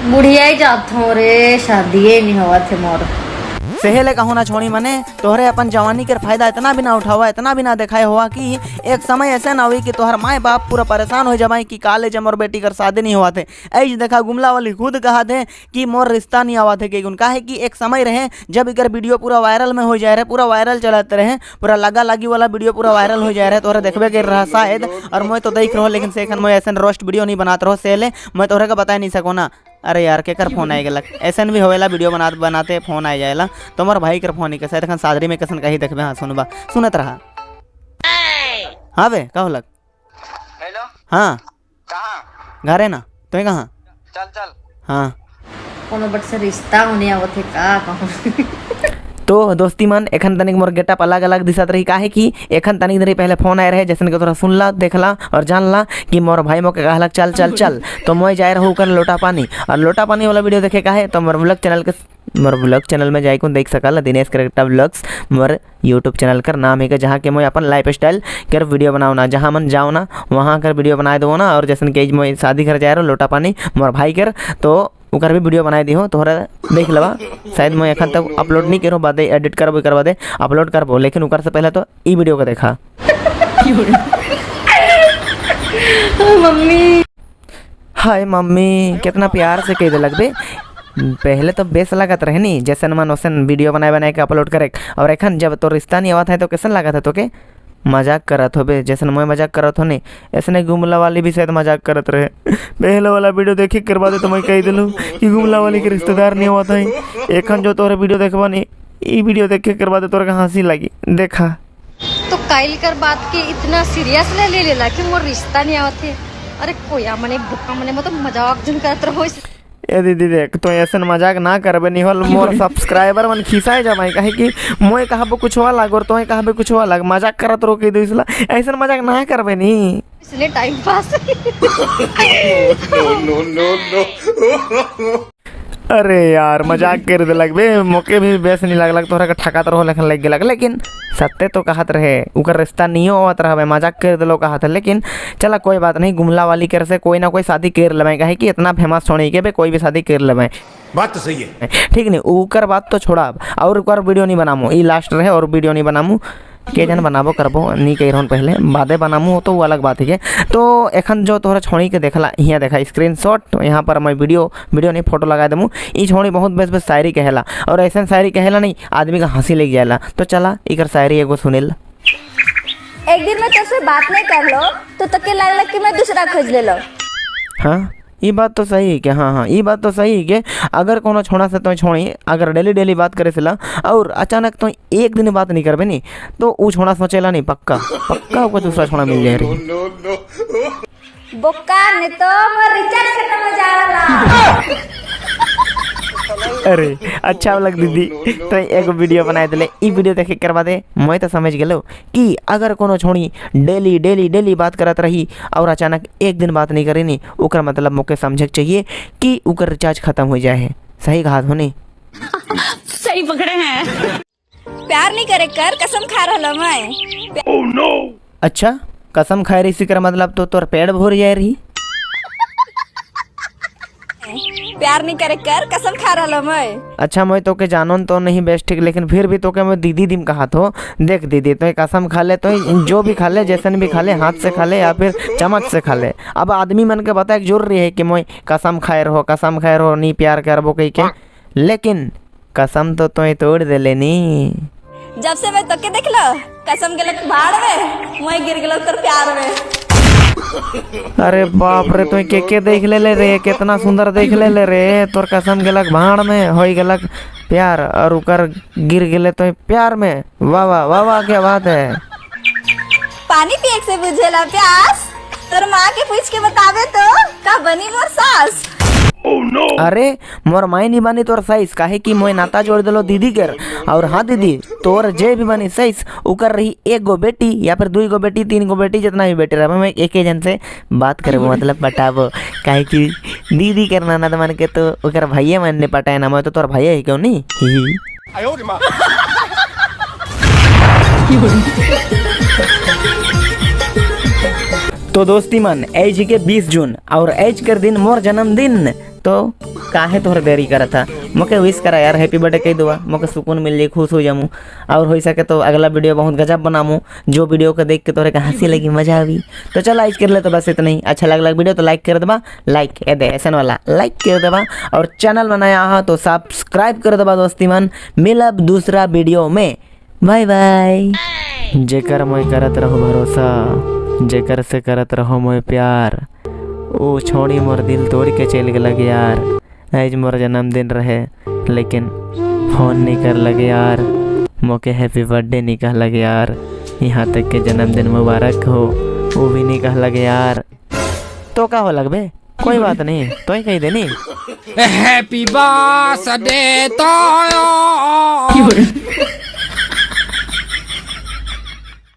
बुढ़िया ही जात हो रे, शादी नहीं हुआ थे मोर। सहेले का होना छोड़ी मने तोहरे अपन जवानी के फायदा इतना भी ना उठावा, इतना भी ना दिखाए हुआ कि एक समय ऐसे ना हुई कि तोहर माए बाप पूरा परेशान हो जाए कि काले जब मोर बेटी कर शादी नहीं हुआ थे। ऐज देखा गुमला वाली खुद कहा थे कि मोर रिश्ता नहीं आवा थे। कि उनका है कि एक समय रहे जब इकर वीडियो पूरा वायरल में हो जाए रहे, पूरा वायरल चलाते रहे, पूरा लगा लगी वाला वीडियो पूरा वायरल हो जाए रहे। तोहरे देखबे कर रहा शायद, और मैं तो देख रहा लेकिन से मैं ऐसा रोस्ट वीडियो नहीं बनाते रहो सहेले, मैं तोहरे का बता नहीं सको ना। अरे यार के कर फोन आएगा ऐसा भी होएला, वीडियो बनाते फोन आ जाएला। तुम्हार भाई कर फोन कैसे देखन सादरी में कैसन कही देखबे। हाँ सुनबा सुनत रहा। हाँ बे का होलक? हेलो हाँ कहाँ? घरे ना तुम्हें कहाँ? चल चल। हाँ कोनो बट से रिश्ता होने आवत है का कहूं। तो दोस्ती मन एखन तनिक मोर गेटअप अलग अलग दिशत रही। काहे कि एखन तनिक देरी पहले फोन आए रहे जैसन के तोरा सुनला देखला और जानला कि मोर भाई मोके कहलक चल चल चल, तो मैं जाए रहूँ कर लोटा पानी। और लोटा पानी वाला वीडियो देखे काहे तो मोर ब्लॉग चैनल में जाइए देख सकल दिनेश करेक्टर ब्लॉग्स मोर यूट्यूब चैनल कर नाम है जहाँ के मैं अपन लाइफ स्टाइल कर वीडियो बनाओ ना, जहाँ मन जाओ ना वहाँ कर वीडियो बना दो ना। और जैसन के मैं शादी कर जाए रहा लोटा पानी मोर भाई कर, तो उकर भी वीडियो बनाए दी हो तोहरा देख लवा। शायद मैं एखन तक अपलोड नहीं करो, बाद एडिट करबो करवा दे अपलोड करबो, लेकिन उकर से पहले तो ई वीडियो को देखा। मम्मी हाय मम्मी कितना प्यार से कह दे लगबे। पहले तो बेस लागत रहे नी जैसन मन वैसन वीडियो बनाए के अपलोड करे, और एखन जब तो रिश्ता नहीं आवत है तो कैसन लागत है तो के मजाक करत हो बे। जैसन मैं मजाक करत हो नहीं ऐसे गुमला वाली भी शायद मजाक करत रहे। पहले वाला वीडियो देखे करवा दे तो मैं कह दिलूँ कि गुमला वाली के रिश्तेदार नहीं हुआ था। एखन जो तोरे वीडियो देखवा नहीं ई वीडियो देख के करवा दे तोरे का हंसी लगी देखा। तो काइल कर बात के इतना सीरियस ले लेला कि मोर रिश्ता नहीं आवत है। अरे कोया मने बुका मने मतलब मजाक जन करत रहो। ए दीदी देख तो ऐसा मजाक ना करबे नहीं होल मोर सब्सक्राइबर मन खिसाए जमाई। काहे कि मोए कहबो कुछ अलग और तोए कहबे कुछ अलग, मजाक करत रो के दिसला ऐसा मजाक ना करबे नहीं इसलिए टाइम पास। नो। अरे यार मजाक कर दे लगबे, मौके भी बेस नहीं लगलक तोहरा का ठकात रहो लेकिन लग गेलक। लेकिन सत्य तो कहत रहे उकर रिश्ता नहीं होत रहा, मजाक कर दिलो कहत। लेकिन चला कोई बात नहीं, गुमला वाली कर से कोई ना कोई शादी कर लेवे। काहे कि इतना फेमस छोड़ी के बे कोई भी शादी कर लेवे। बात तो सही है। ठीक नहीं उकर बात तो छोड़ा और उकर वीडियो नहीं बनामू, ई लास्ट रहे और वीडियो नहीं बनामू। के जन बनाबो करबो नहीं कह रहा पहले बादे बनामू तो वो अलग बात है। तो एखन जो तोहरा छोड़ी के देखला यहाँ देखा स्क्रीनशॉट, यहाँ पर मैं वीडियो नहीं फोटो लगा देमू। ई छोड़ी बहुत बेस शायरी कहेला और ऐसा शायरी कहेला नहीं आदमी का हंसी लग जाएला। तो चला इकर शायरी एगो सुनेल। एक दिन में तुझसे बात नहीं कर लो तो तके लगला कि मैं दूसरा खोज ले लो। हाँ ये बात तो सही है कि हाँ ये बात तो सही है कि अगर कोनो छोड़ा से तो छोड़ी अगर डेली बात करे सिला और अचानक तो एक दिन बात नहीं करबे नहीं तो वो छोड़ा सोचेला नहीं पक्का को दूसरा छोड़ा मिल जाए रही। बोका ने तो मोर रिचार्ज खत्म हो जा रहा। अरे अच्छा लग दीदी तो एक वीडियो बनाए दिले ई वीडियो देखे करवा दे। मैं तो समझ गेलो कि अगर कोनो छोड़ी डेली बात करत रही और अचानक एक दिन बात नहीं करे नी उकर मतलब मोके समझे चाहिए कि उकर रिचार्ज खत्म हो जाए। सही कहा होने सही पकड़े हैं। प्यार नहीं करे कर कसम खा रहा मैं। Oh no. अच्छा कसम खाए रही इसी कर मतलब तो तोर पेड़ भर जाए रही। प्यार नहीं करे कर कसम खा रहा मैं। अच्छा मैं तो के जानन तो नहीं बेस्ट ठीक, लेकिन फिर भी तो के मैं दीदी दिम कहा तो देख दीदी तो कसम खा ले तो जो भी खा ले जैसन भी खा ले हाथ से खा ले या फिर चम्मच से खा ले। अब आदमी मन के बता जरूरी है कि मैं कसम खाए रहो नहीं प्यार करबो कही के, लेकिन कसम तो तोड़ दे लेनी। जब से मैं तके देख लो कसम गलत भाड़ में मैं गिर गलो तर प्यार में। अरे बाप रे तो के देख ले रे कितना सुंदर देख ले रे तोर कसम गेलक भाड़ में हो गेलक प्यार और उकर गिर गेले तो प्यार में। वाह वाह वाह वाह क्या बात है। पानी पिए से बुझेला प्यास तोर माँ के पूछ के बतावे तो का बनी मोर सास। Oh no. अरे मोर माई नहीं बनी तोर साइज काहे कि मोय नाता जोड़ दिलो दीदी कर। और हाँ दीदी तोर जे भी बनी साइज उकर रही एक गो बेटी या फिर 2 गो बेटी 3 गो बेटी जितना भी बेटी रहे मैं एक जन से बात करबो मतलब पटाबो। काहे कि दीदी करना ना मन के तो उकर भैया मन ने पटाए ना, मैं तो तोर भैया ही क्यों नहीं। तो दोस्ती मन एज के 20 जून और एज कर दिन मोर जन्मदिन, तो काहे तोहर देरी करा था, मोके विश करा यार, हैप्पी बर्थडे कह दुआ, मोके सुकून मिल जाए, खुश हो जामू। और हो सके तो अगला वीडियो बहुत गजब बनामू, जो वीडियो को देख के तोहरे का हंसी लगी, मजा आवी। तो चल आज कर ले, तो बस इतना ही। अच्छा लगला वीडियो तो लाइक कर देबा, लाइक ए दे ऐसा वाला लाइक कर देबा, और चैनल बनाया हा तो सब्सक्राइब कर देबा दोस्ती मन। मिलब दूसरा वीडियो में, बाय बाय। जेकर मैं करत रहो भरोसा, जेकर से करत रहो मैं प्यार, ओ छोड़ी मोर दिल तोड़ के चल गए यार। आज मोर जन्मदिन रहे लेकिन फोन नहीं कर लगे यार, मोके हैप्पी बर्थडे नहीं कह लगे यार, यहाँ तक के जन्मदिन मुबारक हो वो भी नहीं कह लगे यार। तो का हो लगबे, कोई बात नहीं, तो ही कही देनी हैप्पी बर्थडे तो